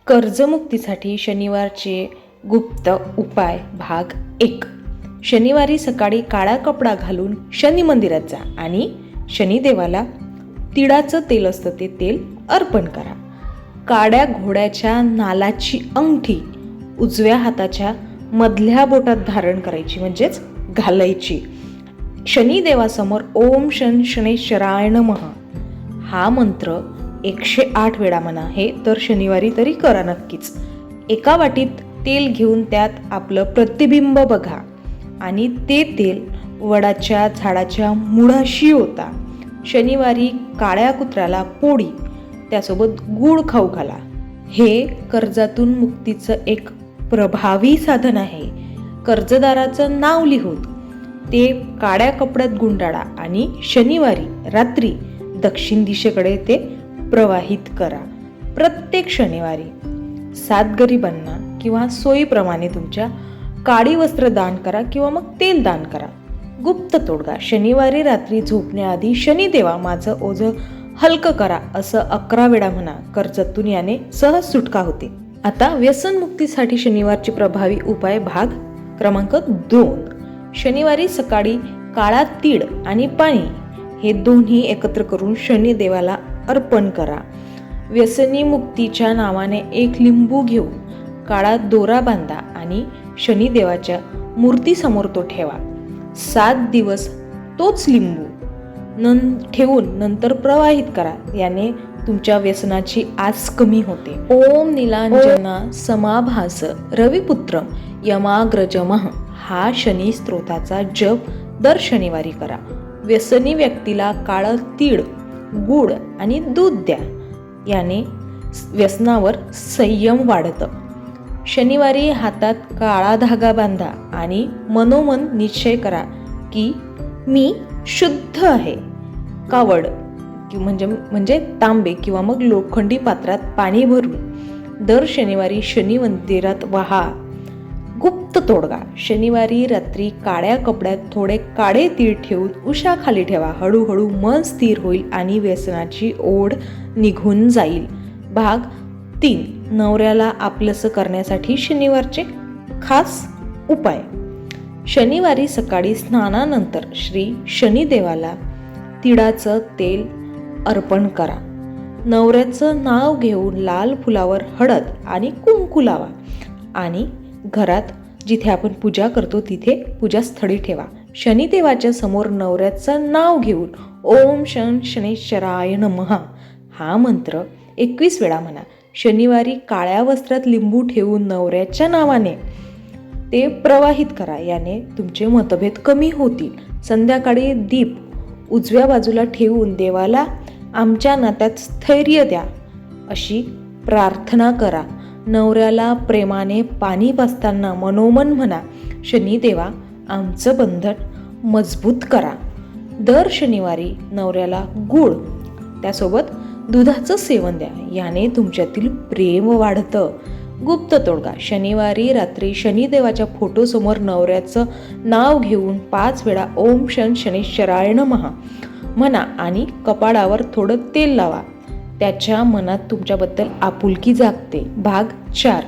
कर्जमुक्तीसाठी शनिवारचे गुप्त उपाय भाग 1. शनिवारी सकाळी काळा कपडा घालून शनी मंदिरात जा आणि शनिदेवाला तिळाचं तेल असतं ते तेल अर्पण करा. काळ्या घोड्याच्या नालाची अंगठी उजव्या हाताच्या मधल्या बोटात धारण करायची म्हणजेच घालायची. शनिदेवासमोर ओम शन शनैश्चराय नमः हा मंत्र 108 वेळा म्हणा. हे तर शनिवारी तरी करा नक्कीच. एका वाटीत तेल घेऊन त्यात आपलं प्रतिबिंब बघा आणि ते तेल वडाच्या झाडाच्या मुळाशी ओता. शनिवारी काळ्या कुत्र्याला पोळी त्यासोबत गूळ खाऊ घाला. हे कर्जातून मुक्तीचं एक प्रभावी साधन आहे. कर्जदाराचं नाव लिहून ते काळ्या कपड्यात गुंडाळा आणि शनिवारी रात्री दक्षिण दिशेकडे ते प्रवाहित करा. प्रत्येक शनिवारी 7 गरिबांना किंवा सोयीप्रमाणे तुमच्या काळी वस्त्र दान करा किंवा मग तेल दान करा. गुप्त तोडगा शनिवारी रात्री झोपण्याआधी शनिदेवा माझं ओझं हलकं करा असं 11 वेळा म्हणा. कर्जातून याने सहज सुटका होते. आता व्यसनमुक्तीसाठी शनिवारचे प्रभावी उपाय भाग क्रमांक 2. शनिवारी सकाळी काळा तीळ आणि पाणी हे दोन्ही एकत्र करून शनिदेवाला अर्पण करा. व्यसनी मुक्तीच्या नावाने एक लिंबू घेऊन काळा दोरा बांधा आणि शनिदेवाच्या मूर्तीसमोर तो ठेवा. 7 दिवस तोच लिंबू ठेवून नंतर प्रवाहित करा. याने तुमच्या व्यसनाची आस कमी होते. ओम नीलांजना समाभास रविपुत्रम यमाग्रजमः हा शनी स्तोत्राचा जप दर शनिवारी करा. व्यसनी व्यक्तीला काळं तीळ, गूळ आणि दूध द्या. याने व्यसनावर संयम वाढतं. शनिवारी हातात काळा धागा बांधा आणि मनोमन निश्चय करा की मी शुद्ध आहे. कावड म्हणजे तांबे किंवा मग लोखंडी पात्रात पाणी भरून दर शनिवारी शनी मंदिरात वाहा. गुप्त तोडगा शनिवारी रात्री काळ्या कपड्यात थोडे काळे तीळ ठेवून उशाखाली ठेवा. हळूहळू मन स्थिर होईल आणि व्यसनाची ओढ निघून जाईल. भाग 3. नवऱ्याला आपलंसं करण्यासाठी शनिवारचे खास उपाय. शनिवारी सकाळी स्नानानंतर श्री शनिदेवाला तिळाचं तेल अर्पण करा. नवऱ्याचं नाव घेऊन लाल फुलावर हळद आणि कुंकू लावा आणि घरात जिथे आपण पूजा करतो तिथे पूजास्थळी ठेवा. शनिदेवाच्या समोर नवऱ्याचं नाव घेऊन ओम शन शनैश्चराय नमः हा मंत्र 21 वेळा म्हणा. शनिवारी काळ्या वस्त्रात लिंबू ठेवून नवऱ्याच्या नावाने ते प्रवाहित करा. याने तुमचे मतभेद कमी होतील. संध्याकाळी दीप उजव्या बाजूला ठेवून देवाला आमच्या नात्यात स्थैर्य द्या अशी प्रार्थना करा. नवऱ्याला प्रेमाने पाणी पाजताना मनोमन म्हणा शनिदेवा आमचं बंधन मजबूत करा. दर शनिवारी नवऱ्याला गूळ त्यासोबत दुधाचं सेवन द्या. याने तुमच्यातील प्रेम वाढतं. गुप्त तोडगा शनिवारी रात्री शनिदेवाच्या फोटोसमोर नवऱ्याचं नाव घेऊन 5 वेळा ओम शन शनैश्चराय नमः म्हणा आणि कपाळावर थोडं तेल लावा. त्याच्या मनात तुमच्याबद्दल आपुलकी जागते. भाग 4.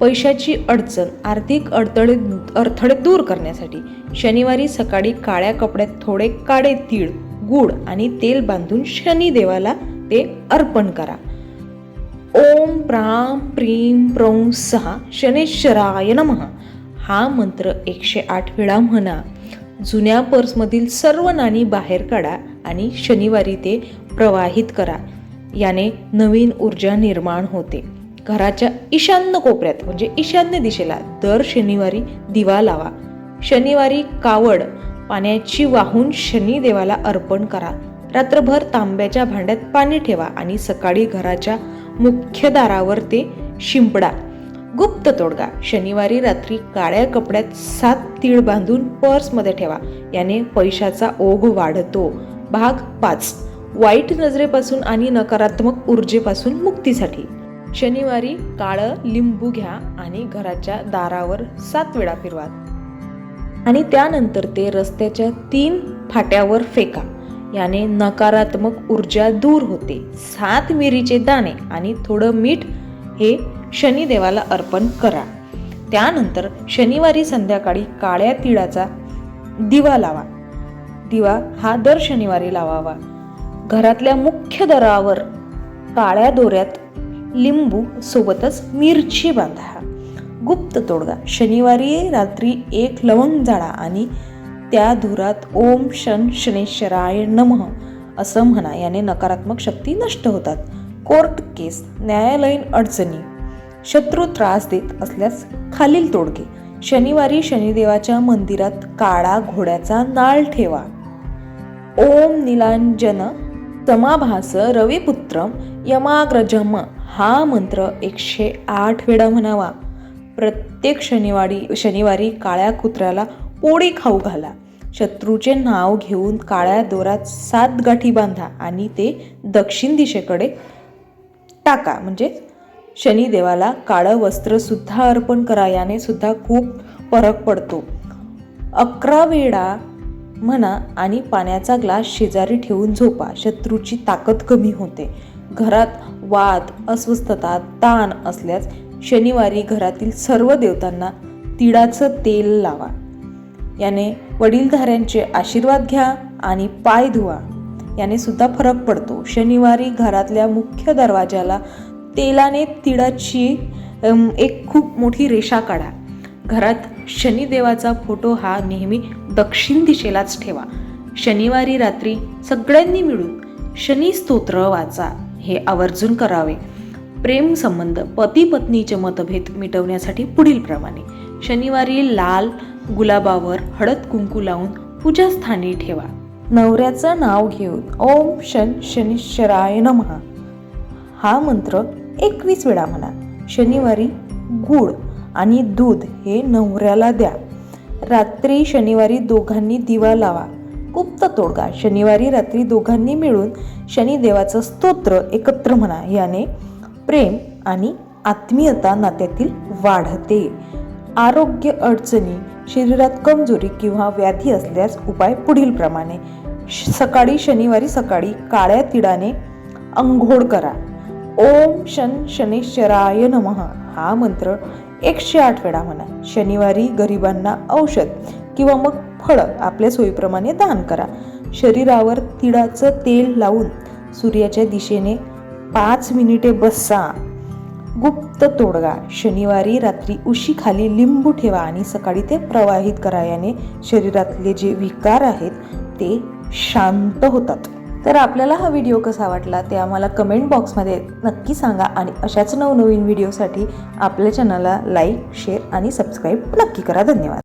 पैशाची अडचण आर्थिक अडथळे दूर करण्यासाठी शनिवारी सकाळी काळ्या कपड्यात थोडे काळे तीळ, गूळ आणि तेल बांधून शनिदेवाला ते अर्पण करा. ओम प्राम प्रीम प्रौं सहा शनैश्चराय नमः हा मंत्र 108 वेळा म्हणा. जुन्या पर्समधील सर्व नाणी बाहेर काढा आणि शनिवारी ते प्रवाहित करा. याने नवीन ऊर्जा निर्माण होते. घराच्या ईशान्य कोपऱ्यात म्हणजे ईशान्य दिशेला दर शनिवारी दिवा लावा. शनिवारी कावड पाण्याची वाहून शनिदेवाला अर्पण करा. रात्रभर तांब्याच्या भांड्यात पाणी ठेवा आणि सकाळी घराच्या मुख्य दारावर ते शिंपडा. गुप्त तोडगा शनिवारी रात्री काळ्या कपड्यात 7 तीळ बांधून पर्समध्ये ठेवा. याने पैशाचा ओघ वाढतो. भाग 5. वाईट नजरेपासून आणि नकारात्मक ऊर्जेपासून मुक्तीसाठी शनिवारी काळं लिंबू घ्या आणि घराच्या दारावर 7 वेळा फिरवा आणि त्यानंतर ते रस्त्याच्या 3 फाट्यावर फेका. याने नकारात्मक ऊर्जा दूर होते. 7 मिरीचे दाणे आणि थोडं मीठ हे शनिदेवाला अर्पण करा. त्यानंतर शनिवारी संध्याकाळी काळ्या तिळाचा दिवा लावा. दिवा हा दर शनिवारी लावावा. घरातल्या मुख्य दारावर काळ्या दोऱ्यात लिंबू सोबतच मिरची बांधा. गुप्त तोडगा. शनिवारी रात्री 1 लवंग जाळा आणि त्या धुरात ओम शन शनेश्वराय नमः असं म्हणा. याने नकारात्मक शक्ती नष्ट होतात. कोर्ट केस, न्यायालयीन अडचणी, शत्रू त्रास देत असल्यास खालील तोडगे. शनिवारी शनिदेवाच्या मंदिरात काळा घोड्याचा नाळ ठेवा. ओम नीलांजन समाभास रविपुत्रम यमाग्रजम हा मंत्र 108 वेळा म्हणावा. प्रत्येक शनिवारी काळ्या कुत्र्याला पोळी खाऊ घाला. शत्रूचे नाव घेऊन काळ्या दोरात 7 गाठी बांधा आणि ते दक्षिण दिशेकडे टाका. म्हणजे शनिदेवाला काळं वस्त्र सुद्धा अर्पण करा. याने सुद्धा खूप फरक पडतो. 11 वेळा म्हणा आणि पाण्याचा ग्लास शेजारी ठेवून झोपा. शत्रूची ताकद कमी होते. घरात वाद, अस्वस्थता, ताण असल्यास शनिवारी घरातील सर्व देवतांना तिळाचं तेल लावा. याने वडीलधाऱ्यांचे आशीर्वाद घ्या आणि पाय धुवा. याने सुद्धा फरक पडतो. शनिवारी घरातल्या मुख्य दरवाजाला तेलाने तिळाची एक खूप मोठी रेषा काढा. घरात शनिदेवाचा फोटो हा नेहमी दक्षिण दिशेलाच ठेवा. शनिवारी रात्री सगळ्यांनी मिळून शनी स्तोत्र वाचा. हे आवर्जून करावे. प्रेम संबंध, पती पत्नीचे मतभेद मिटवण्यासाठी पुढील प्रमाणे. शनिवारी लाल गुलाबावर हळद कुंकू लावून पूजास्थानी ठेवा. नवऱ्याचं नाव घेऊन ओम शन शनीश्वराय नमः हा मंत्र 21 वेळा म्हणा. शनिवारी गूळ आणि दूध हे नवऱ्याला द्या. रात्री शनिवारी दोघांनी दिवा लावा. गुप्त तोडगा. शनिवारी रात्री दोघांनी मिळून शनिदेवाचं स्तोत्र एकत्र म्हणा. याने प्रेम आणि आत्मीयता नात्यातील वाढते. आरोग्य अडचणी, शरीरात कमजोरी किंवा व्याधी असल्यास उपाय पुढील प्रमाणे. शनिवारी सकाळी काळ्या तिळाने अंघोळ करा. ओम शन शनेश्वराय नमः हा मंत्र 108 वेळा म्हणा. शनिवारी गरिबांना औषध किंवा मग फळं आपल्या सोयीप्रमाणे दान करा. शरीरावर तिळाचं तेल लावून सूर्याच्या दिशेने 5 मिनिटे बसा. गुप्त तोडगा. शनिवारी रात्री उशीखाली लिंबू ठेवा आणि सकाळी ते प्रवाहित करा. याने शरीरातले जे विकार आहेत ते शांत होतात. तर आपल्याला हा व्हिडिओ कसा वाटला ते आम्हाला कमेंट बॉक्समध्ये नक्की सांगा आणि अशाच नवनवीन व्हिडिओसाठी आपल्या चॅनलला लाईक, शेअर आणि सबस्क्राईब नक्की करा. धन्यवाद.